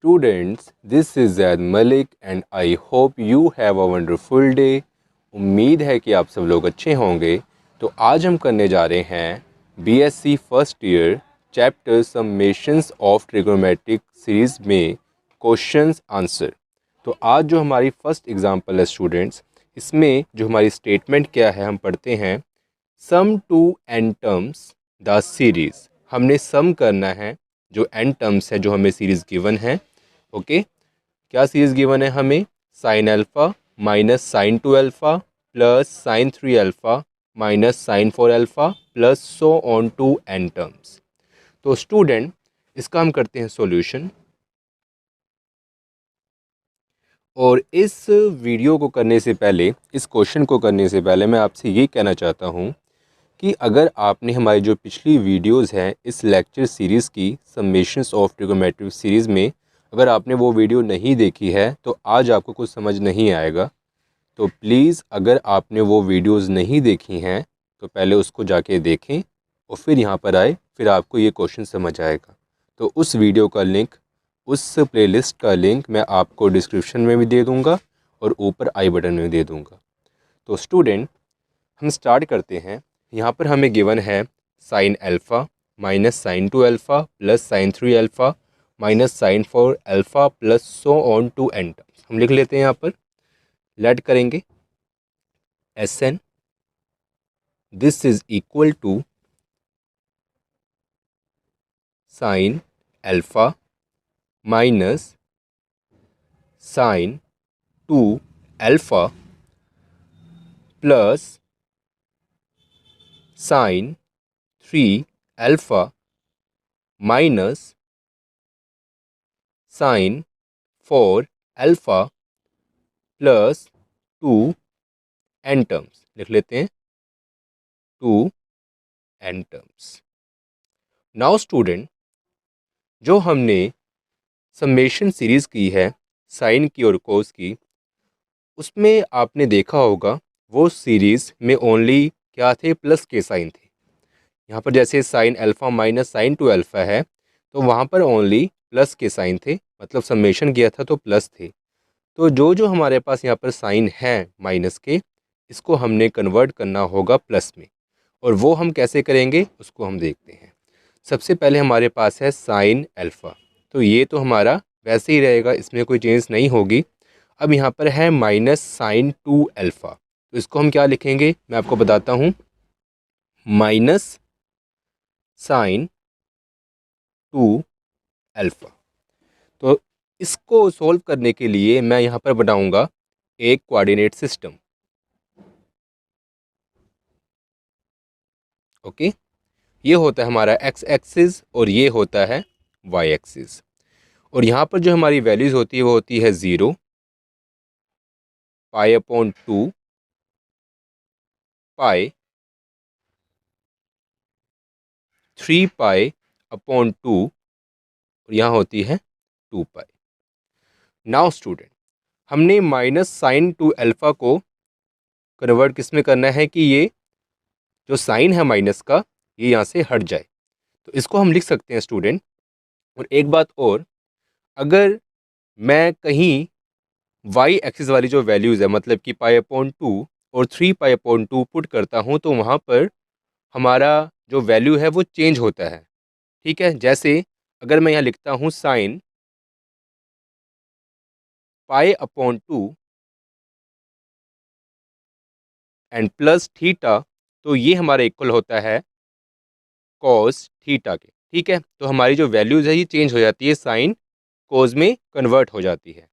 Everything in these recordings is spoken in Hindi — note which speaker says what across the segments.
Speaker 1: Students, this is Zaid Malik and I hope you have a wonderful day. उम्मीद है कि आप सब लोग अच्छे होंगे। तो आज हम करने जा रहे हैं BSc first year chapter summations of trigonometric series में क्वेश्चंस आंसर। तो आज जो हमारी फर्स्ट एग्जांपल है स्टूडेंट्स, इसमें जो हमारी स्टेटमेंट क्या है हम पढ़ते हैं। Sum to n terms the series. हमने सम करना है जो एन टर्म्स है जो हमें सीरीज़ गिवन है। ओके, क्या सीरीज़ गिवन है हमें? Sine alpha minus sine 2 alpha plus sine 3 alpha minus sine 4 alpha plus so on to n terms. तो स्टूडेंट, इसका हम करते हैं सॉल्यूशन। और इस वीडियो को करने से पहले, इस क्वेश्चन को करने से पहले मैं आपसे ये कहना चाहता हूँ कि अगर आपने हमारी जो पिछली वीडियोस हैं इस लेक्चर सीरीज़ की सम्मेशंस ऑफ ट्रिग्नोमेट्रिक सीरीज़ में, अगर आपने वो वीडियो नहीं देखी है तो आज आपको कुछ समझ नहीं आएगा। तो प्लीज़ अगर आपने वो वीडियोस नहीं देखी हैं तो पहले उसको जाके देखें और फिर यहाँ पर आए, फिर आपको ये क्वेश्चन समझ आएगा। तो उस वीडियो का लिंक, उस प्लेलिस्ट का लिंक मैं आपको डिस्क्रिप्शन में भी दे दूँगा और ऊपर आई बटन में दे दूँगा। तो स्टूडेंट, हम स्टार्ट करते हैं। यहाँ पर हमें गिवन है sine alpha minus sine 2 alpha plus sine 3 alpha minus sine 4 alpha plus so on to n terms. हम लिख लेते हैं यहाँ पर, लेट करेंगे s n, this is equal to sine alpha minus sine 2 alpha plus sine 3 alpha minus sine 4 alpha plus 2 n terms. लिख लेते हैं 2 एन टर्म्स। नाउ स्टूडेंट, जो हमने सम्मेशन सीरीज़ की है साइन की और कोस की, उसमें आपने देखा होगा वो सीरीज़ में ओनली क्या थे? प्लस के साइन थे। यहाँ पर जैसे sine alpha minus sine 2 alpha है तो वहाँ पर ओनली प्लस के साइन थे, मतलब सम्मेशन किया था तो प्लस थे। तो जो जो हमारे पास यहाँ पर साइन है माइनस के, इसको हमने कन्वर्ट करना होगा प्लस में। और वो हम कैसे करेंगे उसको हम देखते हैं। सबसे पहले हमारे पास है साइन अल्फ़ा, तो ये तो हमारा वैसे ही रहेगा, इसमें कोई चेंज नहीं होगी। अब यहाँ पर है माइनस साइन 2 अल्फ़ा, तो इसको हम क्या लिखेंगे मैं आपको बताता हूँ। Minus sine 2 alpha. तो इसको सॉल्व करने के लिए मैं यहाँ पर बनाऊँगा एक कोऑर्डिनेट सिस्टम। ओके, ये होता है हमारा एक्स एक्सिस और ये होता है वाई एक्सिस। और यहाँ पर जो हमारी वैल्यूज़ होती है वो होती है 0, पाई अपॉन 2, पाई, 3 पाई अपॉन 2 और यहाँ होती है 2 पाई। नाउ स्टूडेंट, हमने माइनस साइन 2 अल्फ़ा को कन्वर्ट किस में करना है कि ये जो साइन है माइनस का ये यहाँ से हट जाए। तो इसको हम लिख सकते हैं स्टूडेंट। और एक बात और, अगर मैं कहीं वाई एक्सिस वाली जो वैल्यूज़ है, मतलब कि पाई अपॉन 2 और 3 पाई अपॉन 2 पुट करता हूँ तो वहाँ पर हमारा जो वैल्यू है वो चेंज होता है। ठीक है, जैसे अगर मैं यहाँ लिखता हूँ sine pi upon 2 and plus theta, तो ये हमारा इक्वल होता है कॉस थीटा के। ठीक है, तो हमारी जो वैल्यूज़ है ये चेंज हो जाती है, साइन कोस में कन्वर्ट हो जाती है।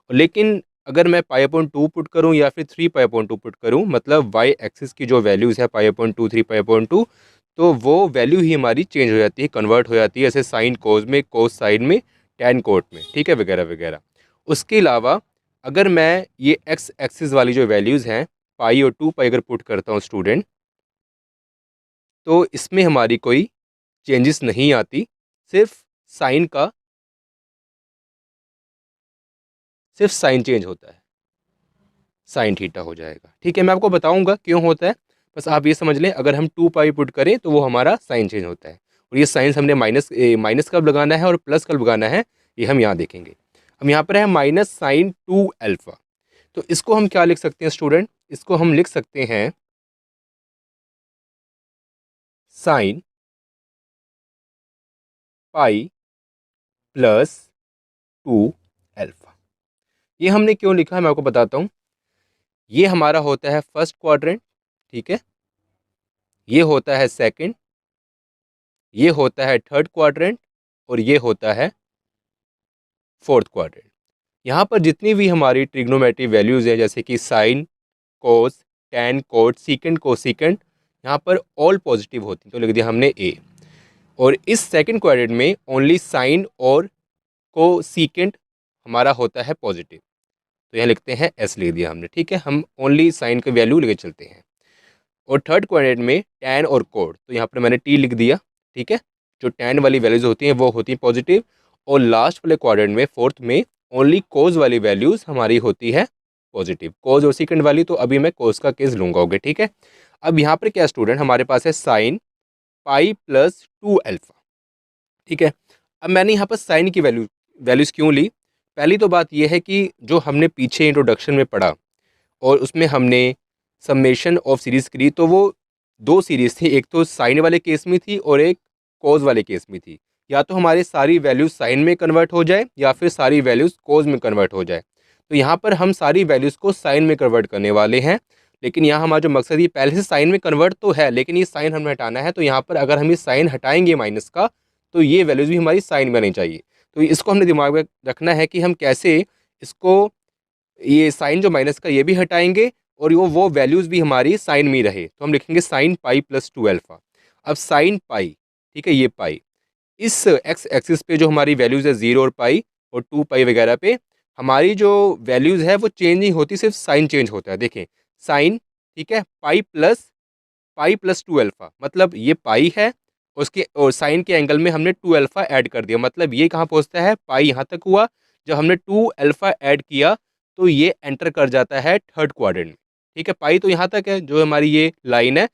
Speaker 1: लेकिन अगर मैं पाई अपॉन 2 पुट करूँ या फिर 3 पाई अपॉन 2 पुट करूँ, मतलब वाई एक्सिस की जो वैल्यूज़ है पाई अपॉन 2, 3 पाई अपॉन 2, तो वो वैल्यू ही हमारी चेंज हो जाती है, कन्वर्ट हो जाती है, जैसे साइन कोस में, कोस साइन में, टैन कोट में, ठीक है, वगैरह वगैरह। उसके अलावा अगर मैं ये एक्स एक्सिस वाली जो वैल्यूज़ हैं पाई और 2 पाई अगर पुट करता हूँ स्टूडेंट, तो इसमें हमारी कोई चेंजेस नहीं आती, सिर्फ साइन का सिर्फ साइन चेंज होता है, साइन थीटा हो जाएगा। ठीक है, मैं आपको बताऊंगा क्यों होता है, बस आप ये समझ लें अगर हम 2 पाई पुट करें तो वो हमारा साइन चेंज होता है। और ये साइंस हमने माइनस कब लगाना है और प्लस कब लगाना है, ये हम यहाँ देखेंगे। अब यहाँ पर है माइनस साइन 2 अल्फा, तो इसको हम क्या लिख सकते हैं स्टूडेंट, इसको हम लिख सकते हैं साइन पाई प्लस 2 अल्फा। ये हमने क्यों लिखा है मैं आपको बताता हूँ। ये हमारा होता है फर्स्ट क्वाड्रेंट, ठीक है, ये होता है सेकंड, ये होता है थर्ड क्वाड्रेंट और ये होता है फोर्थ क्वाड्रेंट। यहाँ पर जितनी भी हमारी ट्रिग्नोमेट्री वैल्यूज़ हैं जैसे कि साइन, कोस, टैन, कोट, सीकेंड, कोसीकेंड, यहाँ पर ऑल पॉजिटिव होती हैं, तो लिख दिया हमने ए। और इस सेकंड क्वाड्रेंट में ओनली साइन और कोसीकेंड हमारा होता है पॉजिटिव, तो यहाँ लिखते हैं एस लिख दिया हमने, ठीक है, हम ओनली साइन का वैल्यू लेके चलते हैं। और थर्ड क्वाड्रेंट में टैन और कोड, तो यहाँ पर मैंने टी लिख दिया, ठीक है, जो टैन वाली वैल्यूज होती हैं वो होती हैं पॉजिटिव। और लास्ट वाले क्वाड्रेंट में फोर्थ में ओनली कोज वाली वैल्यूज हमारी होती है पॉजिटिव, कोज और सेकंड वाली, तो अभी मैं कोज का केस लूँगा, ओके, ठीक है। अब यहाँ पर क्या स्टूडेंट हमारे पास है साइन पाई प्लस 2 अल्फा, ठीक है। अब मैंने यहाँ पर साइन की वैल्यूज़ क्यों ली, पहली तो बात यह है कि जो हमने पीछे इंट्रोडक्शन में पढ़ा और उसमें हमने समेशन ऑफ सीरीज़ करी, तो वो दो सीरीज़ थी, एक तो साइन वाले केस में थी और एक कोज वाले केस में थी। या तो हमारी सारी वैल्यूज़ साइन में कन्वर्ट हो जाए या फिर सारी वैल्यूज़ कोज में कन्वर्ट हो जाए। तो यहाँ पर हम सारी वैल्यूज़ को साइन में कन्वर्ट करने वाले हैं, लेकिन यहाँ हमारा जो मकसद, ये पहले से साइन में कन्वर्ट तो है लेकिन ये साइन हमें हटाना है। तो यहाँ पर अगर हम ये साइन हटाएंगे माइनस का, तो ये वैल्यूज़ भी हमारी साइन में नहीं चाहिए। तो इसको हमने दिमाग में रखना है कि हम कैसे इसको, ये साइन जो माइनस का ये भी हटाएंगे और वो वैल्यूज़ भी हमारी साइन में ही रहे। तो हम लिखेंगे साइन पाई प्लस 2 अल्फा। अब साइन पाई, ठीक है, ये पाई इस एक्स एक्सिस पे जो हमारी वैल्यूज़ है 0 और पाई और 2 पाई वगैरह पे, हमारी जो वैल्यूज़ है वो चेंज नहीं होती, सिर्फ साइन चेंज होता है। देखें साइन, ठीक है, पाई प्लस 2 अल्फा, मतलब ये पाई है, उसके और साइन के एंगल में हमने 2 अल्फा ऐड कर दिया, मतलब ये कहाँ पहुँचता है, पाई यहाँ तक हुआ। जब हमने 2 अल्फा ऐड किया तो ये एंटर कर जाता है थर्ड क्वाड्रेंट में, ठीक है। पाई तो यहाँ तक है जो हमारी ये लाइन है,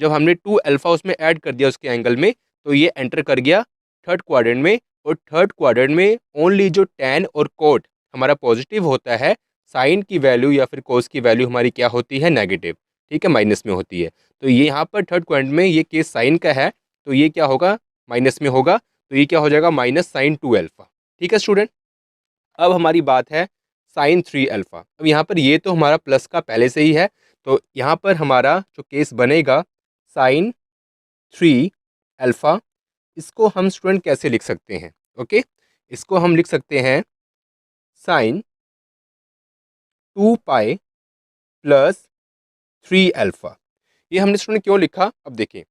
Speaker 1: जब हमने 2 अल्फा उसमें ऐड कर दिया उसके एंगल में, तो ये एंटर कर गया थर्ड क्वाड्रेंट में। और थर्ड क्वाड्रेंट में ओनली जो टैन और कोट हमारा पॉजिटिव होता है, साइन की वैल्यू या फिर कोस की वैल्यू हमारी क्या होती है, नेगेटिव, ठीक है, माइनस में होती है। तो ये यहाँ पर थर्ड क्वाड्रेंट में ये केस साइन का है, तो ये क्या होगा, माइनस में होगा, तो ये क्या हो जाएगा, माइनस साइन 2 अल्फा, ठीक है स्टूडेंट। अब हमारी बात है साइन 3 अल्फा। अब यहाँ पर ये तो हमारा प्लस का पहले से ही है, तो यहाँ पर हमारा जो केस बनेगा साइन 3 अल्फा, इसको हम स्टूडेंट कैसे लिख सकते हैं, ओके, इसको हम लिख सकते हैं साइन 2 पाई प्लस 3 अल्फा। ये हमने स्टूडेंट क्यों लिखा, अब देखिए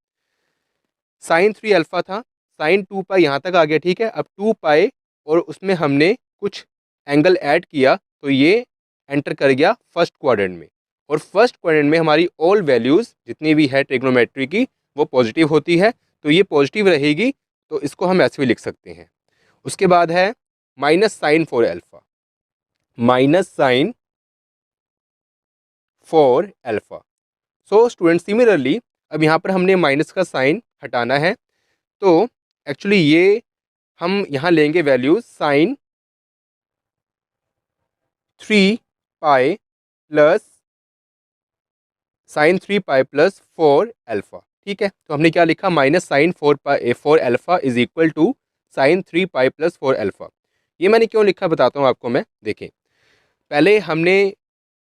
Speaker 1: साइन 3 अल्फा था, साइन 2 पाई यहाँ तक आ गया, ठीक है। अब 2 पाई और उसमें हमने कुछ एंगल ऐड किया, तो ये एंटर कर गया फर्स्ट क्वाड्रेंट में। और फर्स्ट क्वाड्रेंट में हमारी ऑल वैल्यूज़ जितनी भी है ट्रिग्नोमेट्री की वो पॉजिटिव होती है, तो ये पॉजिटिव रहेगी, तो इसको हम ऐसे भी लिख सकते हैं। उसके बाद है minus sine 4 alpha, minus sine 4 alpha. So student similarly अब यहाँ पर हमने माइनस का साइन हटाना है, तो एक्चुअली ये हम यहाँ लेंगे value sine 3 pi plus sine 3 pi plus 4 alpha, ठीक है। तो हमने क्या लिखा, minus sine 4 alpha is equal to sine 3 pi plus 4 alpha. ये मैंने क्यों लिखा बताता हूँ आपको मैं। देखें पहले हमने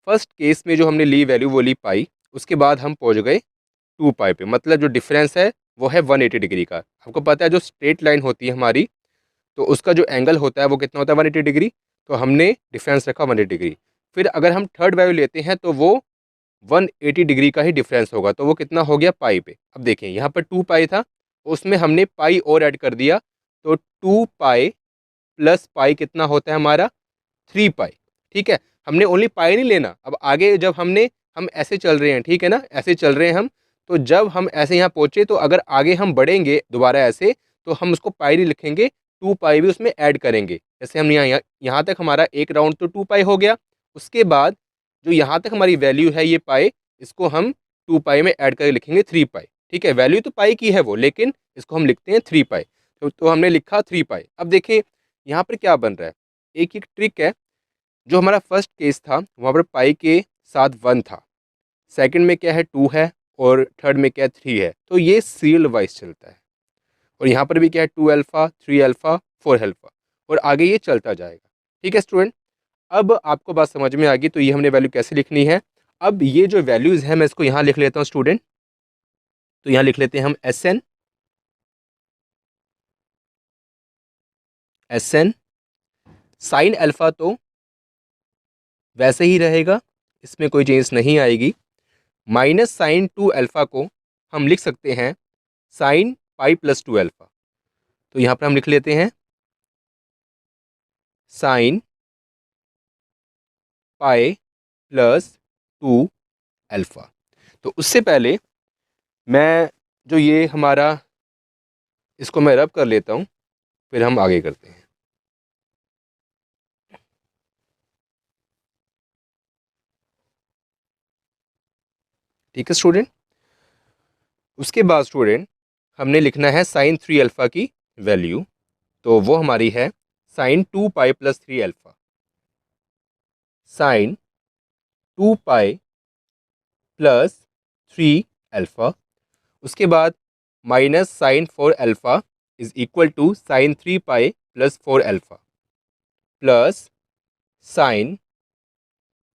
Speaker 1: फर्स्ट केस में जो हमने ली वैल्यू वो ली पाई, उसके बाद हम पहुँच गए 2 पाई पे, मतलब जो डिफरेंस है वो है 180 डिग्री का। हमको पता है जो स्ट्रेट लाइन होती है हमारी, तो उसका जो एंगल होता है वो कितना होता है, 180 डिग्री, तो हमने डिफरेंस रखा 180 डिग्री। फिर अगर हम थर्ड वैल्यू लेते हैं तो वो 180 डिग्री का ही डिफरेंस होगा, तो वो कितना हो गया, पाई पे। अब देखें यहाँ पर 2 पाई था, उसमें हमने पाई और ऐड कर दिया, तो 2 पाई प्लस पाई कितना होता है हमारा, 3 पाई, ठीक है। हमने ओनली पाई नहीं लेना, अब आगे जब हम ऐसे चल रहे हैं, ठीक है ना, ऐसे चल रहे हैं हम, तो जब हम ऐसे यहाँ पहुँचे तो अगर आगे हम बढ़ेंगे दोबारा ऐसे, तो हम उसको पाई नहीं लिखेंगे, 2 पाई भी उसमें ऐड करेंगे। जैसे हम यहाँ तक हमारा एक राउंड तो 2 पाई हो गया, उसके बाद जो यहाँ तक हमारी वैल्यू है ये पाई, इसको हम 2 पाई में ऐड करके लिखेंगे 3 पाई, ठीक है। वैल्यू तो पाई की है वो, लेकिन इसको हम लिखते हैं 3 पाई, तो हमने लिखा 3 पाई। अब देखिए यहाँ पर क्या बन रहा है, एक ट्रिक है। जो हमारा फर्स्ट केस था वहाँ पर पाई के साथ 1 था, सेकंड में क्या है 2 है, और थर्ड में क्या है 3 है। तो ये सीरियल वाइज चलता है। और यहाँ पर भी क्या है 2 अल्फ़ा, 3 अल्फ़ा, 4 अल्फ़ा, और आगे ये चलता जाएगा। ठीक है स्टूडेंट, अब आपको बात समझ में आ गई। तो ये हमने वैल्यू कैसे लिखनी है। अब ये जो वैल्यूज़ हैं मैं इसको यहाँ लिख लेता हूँ स्टूडेंट। तो यहाँ लिख लेते हैं हम एस एन साइन अल्फ़ा तो वैसे ही रहेगा, इसमें कोई चेंज नहीं आएगी। माइनस साइन 2 अल्फ़ा को हम लिख सकते हैं साइन पाई प्लस 2 अल्फ़ा। तो यहाँ पर हम लिख लेते हैं साइन पाई प्लस 2 अल्फ़ा। तो उससे पहले मैं जो ये हमारा, इसको मैं रब कर लेता हूँ, फिर हम आगे करते हैं। ठीक है स्टूडेंट, उसके बाद स्टूडेंट हमने लिखना है साइन 3 अल्फ़ा की वैल्यू। तो वो हमारी है sine 2 pi plus 3 alpha. Sine 2 pi plus 3 alpha. उसके बाद minus sine 4 alpha is equal to sine 3 pi plus 4 alpha plus sine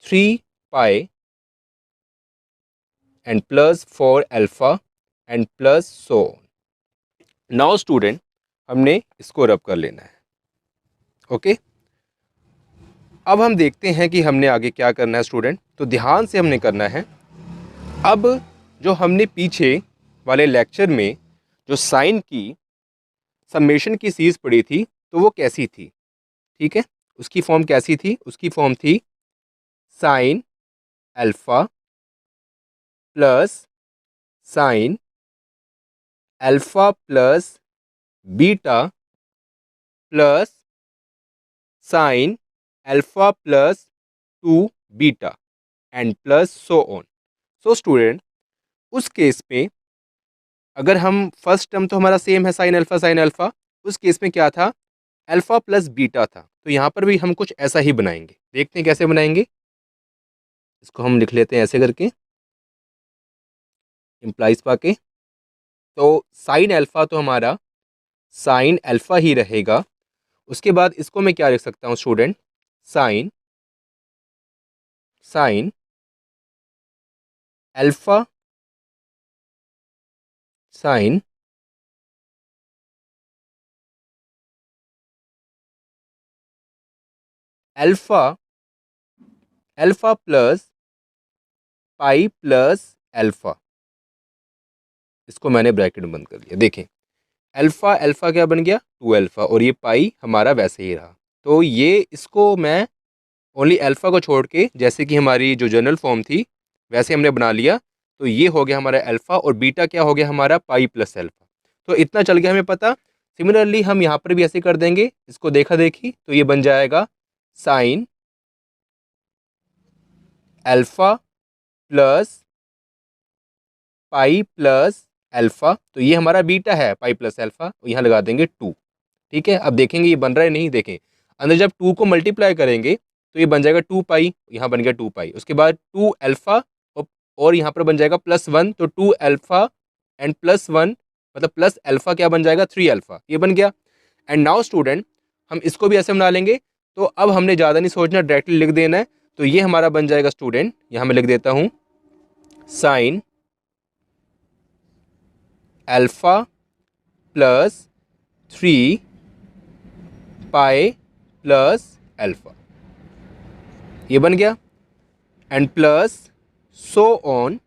Speaker 1: 3 pi and plus 4 alpha and plus so. Now student हमने इसको रब कर लेना है। ओके, अब हम देखते हैं कि हमने आगे क्या करना है स्टूडेंट। तो ध्यान से हमने करना है। अब जो हमने पीछे वाले लेक्चर में जो साइन की समेशन की सीरीज पढ़ी थी, तो वो कैसी थी। ठीक है, उसकी फॉर्म कैसी थी, उसकी फॉर्म थी sine alpha plus sine alpha plus beta plus sine alpha plus 2 beta and plus so on. So student, उस केस में अगर हम फर्स्ट टर्म तो हमारा सेम है साइन अल्फ़ा, उस केस में क्या था, अल्फ़ा प्लस बीटा था। तो यहाँ पर भी हम कुछ ऐसा ही बनाएंगे, देखते हैं कैसे बनाएंगे। इसको हम लिख लेते हैं ऐसे करके, इम्प्लाइज पाके। तो साइन अल्फ़ा तो हमारा साइन अल्फ़ा ही रहेगा। उसके बाद इसको मैं क्या लिख सकता हूँ student, sine sine alpha sine alpha alpha plus pi plus alpha. इसको मैंने ब्रैकेट में बंद कर लिया। देखें, अल्फ़ा अल्फ़ा क्या बन गया 2 अल्फ़ा, और ये पाई हमारा वैसे ही रहा। तो ये इसको मैं ओनली अल्फ़ा को छोड़ के, जैसे कि हमारी जो जनरल फॉर्म थी वैसे हमने बना लिया। तो ये हो गया हमारा अल्फ़ा, और बीटा क्या हो गया हमारा पाई प्लस अल्फ़ा। तो इतना चल गया हमें पता। सिमिलरली हम यहाँ पर भी ऐसे कर देंगे, इसको देखा देखी। तो ये बन जाएगा sine alpha plus pi plus alpha. तो ये हमारा बीटा है, पाई प्लस अल्फ़ा, यहाँ लगा देंगे 2। ठीक है, अब देखेंगे ये बन रहा है नहीं। देखें, अंदर जब 2 को मल्टीप्लाई करेंगे तो ये बन जाएगा 2 पाई, यहाँ बन गया 2 पाई। उसके बाद 2 अल्फ़ा, और यहाँ पर बन जाएगा +1। तो 2 अल्फ़ा एंड +1 मतलब प्लस अल्फ़ा क्या बन जाएगा 3 अल्फ़ा, ये बन गया। एंड नाउ स्टूडेंट हम इसको भी ऐसे बना लेंगे। तो अब हमने ज़्यादा नहीं सोचना, डायरेक्टली लिख देना है। तो ये हमारा बन जाएगा स्टूडेंट, यहाँ मैं लिख देता हूँ sine alpha plus 3 pi plus alpha, ये बन गया। And plus so on.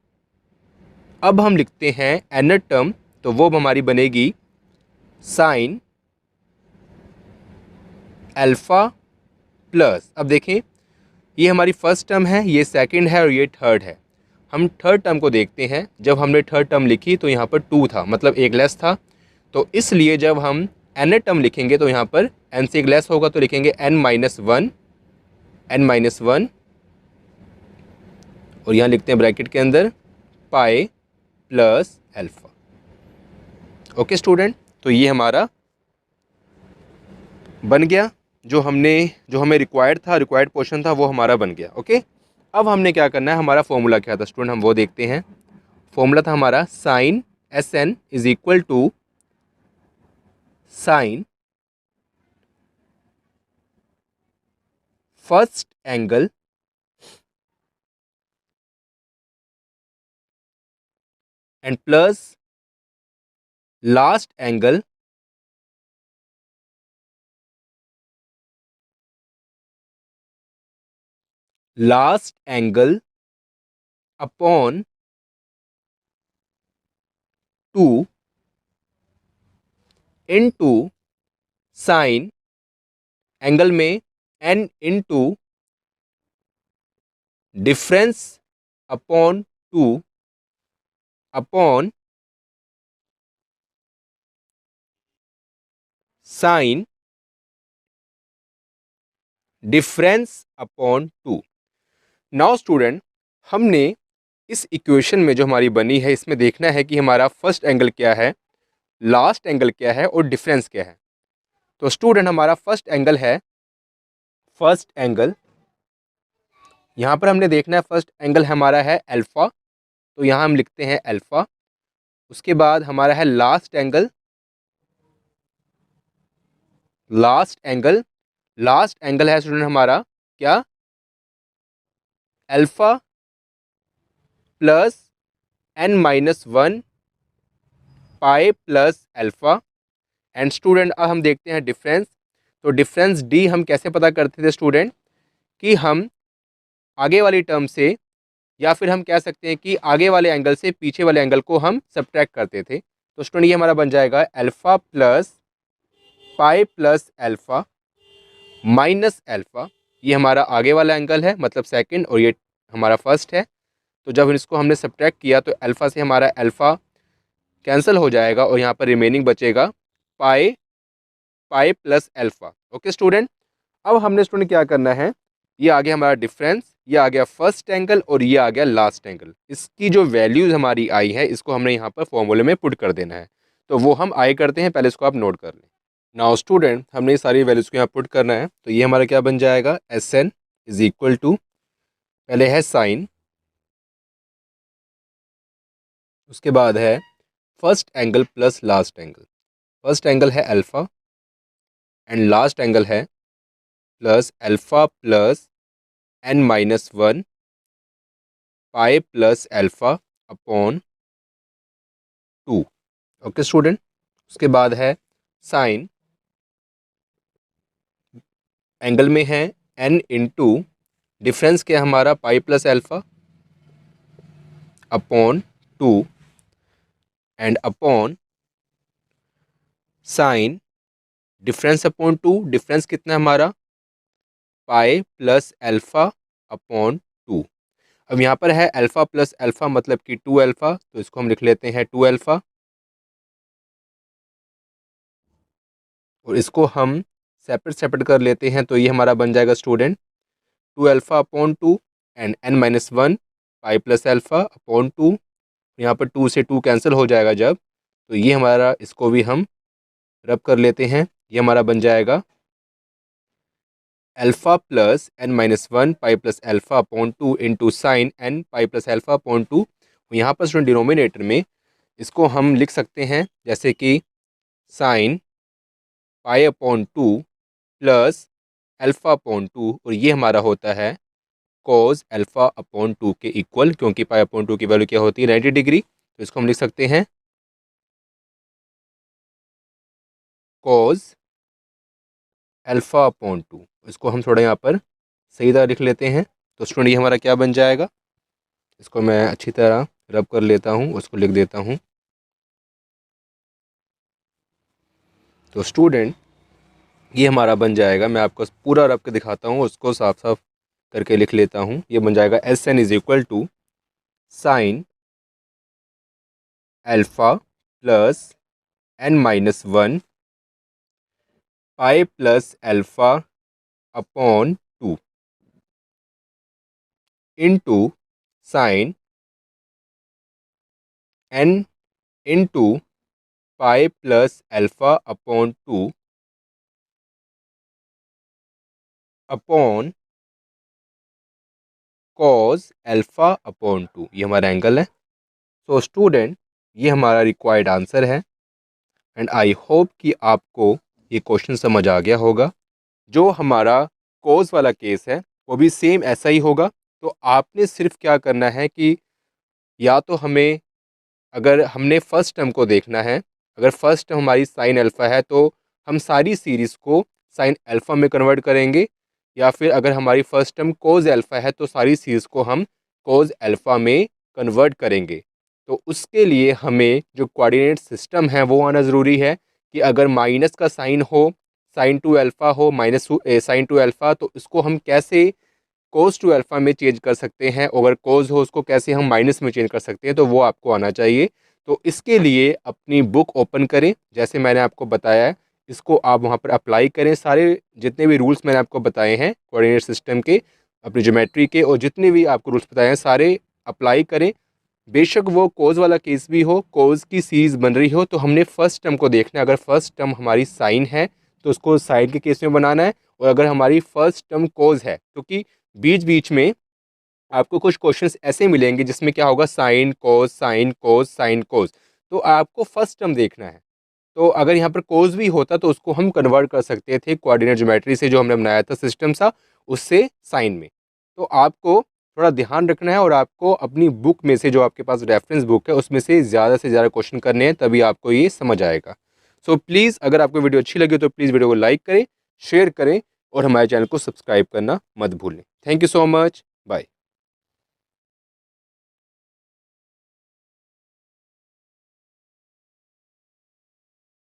Speaker 1: अब हम लिखते हैं एनर टर्म, तो वो हमारी बनेगी साइन अल्फ़ा प्लस, अब देखें ये हमारी फर्स्ट टर्म है, ये सेकंड है, और ये थर्ड है। हम थर्ड टर्म को देखते हैं। जब हमने थर्ड टर्म लिखी तो यहाँ पर 2 था, मतलब एक लेस था। तो इसलिए जब हम एन टर्म लिखेंगे तो यहाँ पर एन से एक लेस होगा, तो लिखेंगे n-1, n-1, और यहाँ लिखते हैं ब्रैकेट के अंदर पाई प्लस अल्फ़ा। ओके स्टूडेंट, तो ये हमारा बन गया। जो हमें रिक्वायर्ड पोर्शन था वो हमारा बन गया। ओके, अब हमने क्या करना है, हमारा फॉर्मूला क्या था स्टूडेंट, हम वो देखते हैं। फॉर्मूला था हमारा sine s n is equal to sine first angle and plus last angle upon 2 into sine angle में n into difference upon 2 upon sine difference upon 2। Now student, हमने इस इक्वेशन में जो हमारी बनी है इसमें देखना है कि हमारा फर्स्ट एंगल क्या है, लास्ट एंगल क्या है और डिफरेंस क्या है। तो स्टूडेंट, हमारा फर्स्ट एंगल यहाँ पर हमने देखना है, फर्स्ट एंगल हमारा है अल्फा, तो यहाँ हम लिखते हैं अल्फा। उसके बाद हमारा है लास्ट एंगल है स्टूडेंट हमारा क्या, alpha plus n-1 pi plus alpha. And student, अब हम देखते हैं डिफरेंस। तो डिफरेंस डी हम कैसे पता करते थे स्टूडेंट, कि हम आगे वाली टर्म से, या फिर हम कह सकते हैं कि आगे वाले एंगल से पीछे वाले एंगल को हम सब्ट्रैक्ट करते थे। तो स्टूडेंट, ये हमारा बन जाएगा alpha plus pi plus alpha minus alpha. ये हमारा आगे वाला एंगल है, मतलब सेकंड, और ये हमारा फर्स्ट है। तो जब इसको हमने सब्ट्रैक्ट किया तो अल्फा से हमारा अल्फा कैंसिल हो जाएगा और यहाँ पर रिमेनिंग बचेगा pi pi plus alpha. Okay student, अब हमने स्टूडेंट क्या करना है, ये आ गया हमारा डिफरेंस, ये आ गया फर्स्ट एंगल और ये आ गया लास्ट एंगल। इसकी जो वैल्यूज हमारी आई है इसको हमने यहाँ पर फॉर्मूले में पुट कर देना है। तो वो हम आई करते हैं, पहले इसको आप नोट कर लें। नाउ स्टूडेंट, हमने ये सारी वैल्यूज को यहाँ पुट करना है। तो ये हमारा क्या बन जाएगा, s n is equal to, पहले है साइन, उसके बाद है first angle plus last angle. First angle है अल्फा एंड लास्ट एंगल है plus alpha plus n-1 pi plus alpha upon 2। Okay student, उसके बाद है साइन, एंगल में है n इंटू डिफरेंस क्या है हमारा, पाई plus alpha upon 2 and upon sine difference upon 2, difference कितना है हमारा, पाई प्लस अल्फा अपॉन 2। अब यहाँ पर है अल्फा प्लस अल्फा मतलब कि 2 अल्फा, तो इसको हम लिख लेते हैं 2 अल्फा, और इसको हम सेपरेट कर लेते हैं। तो ये हमारा बन जाएगा student 2 alpha upon 2 and n-1 pi plus alpha upon 2। यहाँ पर 2 से 2 कैंसिल हो जाएगा जब, तो ये हमारा, इसको भी हम रब कर लेते हैं। ये हमारा बन जाएगा alpha plus n-1 pi plus alpha upon 2 into sine n पाई प्लस अल्फा अपॉन 2। यहाँ पर स्टूडेंट डिनोमिनेटर में इसको हम लिख सकते हैं जैसे कि sine pi upon 2 plus alpha upon 2, और ये हमारा होता है कॉज अल्फा अपॉन 2 के इक्वल, क्योंकि पाई अपॉन 2 की वैल्यू क्या होती है, 90 डिग्री। तो इसको हम लिख सकते हैं कॉज अल्फा अपॉन 2। इसको हम थोड़ा यहाँ पर सही तरह लिख लेते हैं। तो स्टूडेंट, ये हमारा क्या बन जाएगा, इसको मैं अच्छी तरह रब कर लेता हूँ, उसको लिख देता हूँ। तो स्टूडेंट, ये हमारा बन जाएगा, मैं आपको पूरा रब के दिखाता हूँ, उसको साफ साफ करके लिख लेता हूँ। ये बन जाएगा s n is equal to sine alpha plus n-1 pi plus alpha upon 2 into sine n into pi plus alpha upon 2 upon cos alpha upon 2, ये हमारा एंगल है। सो स्टूडेंट, ये हमारा रिक्वायर्ड आंसर है एंड आई होप कि आपको ये क्वेश्चन समझ आ गया होगा। जो हमारा कॉस वाला केस है वो भी सेम ऐसा ही होगा। तो आपने सिर्फ क्या करना है कि या तो हमें, अगर हमने फर्स्ट टर्म को देखना है, अगर फर्स्ट टर्म हमारी साइन अल्फ़ा है तो हम सारी सीरीज़ को साइन अल्फ़ा में कन्वर्ट करेंगे, या फिर अगर हमारी फर्स्ट टर्म कोज अल्फ़ा है तो सारी सीरीज़ को हम कोज अल्फ़ा में कन्वर्ट करेंगे। तो उसके लिए हमें जो कोऑर्डिनेट सिस्टम है वो आना ज़रूरी है कि अगर माइनस का साइन हो, साइन टू अल्फ़ा हो, minus two sign to alpha, तो इसको हम कैसे कोस टू अल्फ़ा में चेंज कर सकते हैं, अगर कोस हो उसको कैसे हम माइनस में चेंज कर सकते हैं, तो वो आपको आना चाहिए। तो इसके लिए अपनी बुक ओपन करें, जैसे मैंने आपको बताया है इसको आप वहाँ पर अप्लाई करें। सारे जितने भी रूल्स मैंने आपको बताए हैं कोऑर्डिनेट सिस्टम के, अपनी ज्योमेट्री के, और जितने भी आपको रूल्स बताए हैं सारे अप्लाई करें। बेशक वो कोस वाला केस भी हो, कोस की सीरीज़ बन रही हो, तो हमने फर्स्ट टर्म को देखना है। अगर फर्स्ट टर्म हमारी साइन है तो उसको साइन के केस में बनाना है, और अगर हमारी फर्स्ट टर्म कोस है, क्योंकि बीच बीच में आपको कुछ क्वेश्चंस ऐसे मिलेंगे जिसमें क्या होगा, sine cos sine cos sine cos, तो आपको फर्स्ट टर्म देखना है। तो अगर यहाँ पर कोस भी होता तो उसको हम कन्वर्ट कर सकते थे कोऑर्डिनेट ज्योमेट्री से, जो हमने बनाया था सिस्टम सा, उससे साइन में। तो आपको थोड़ा ध्यान रखना है, और आपको अपनी बुक में से, जो आपके पास रेफरेंस बुक है, उसमें से ज़्यादा क्वेश्चन करने हैं, तभी आपको ये समझ आएगा। सो प्लीज़, अगर आपको वीडियो अच्छी लगी तो प्लीज़ वीडियो को लाइक करें, शेयर करें, और हमारे चैनल को सब्सक्राइब करना मत भूलें। Thank you so much, bye.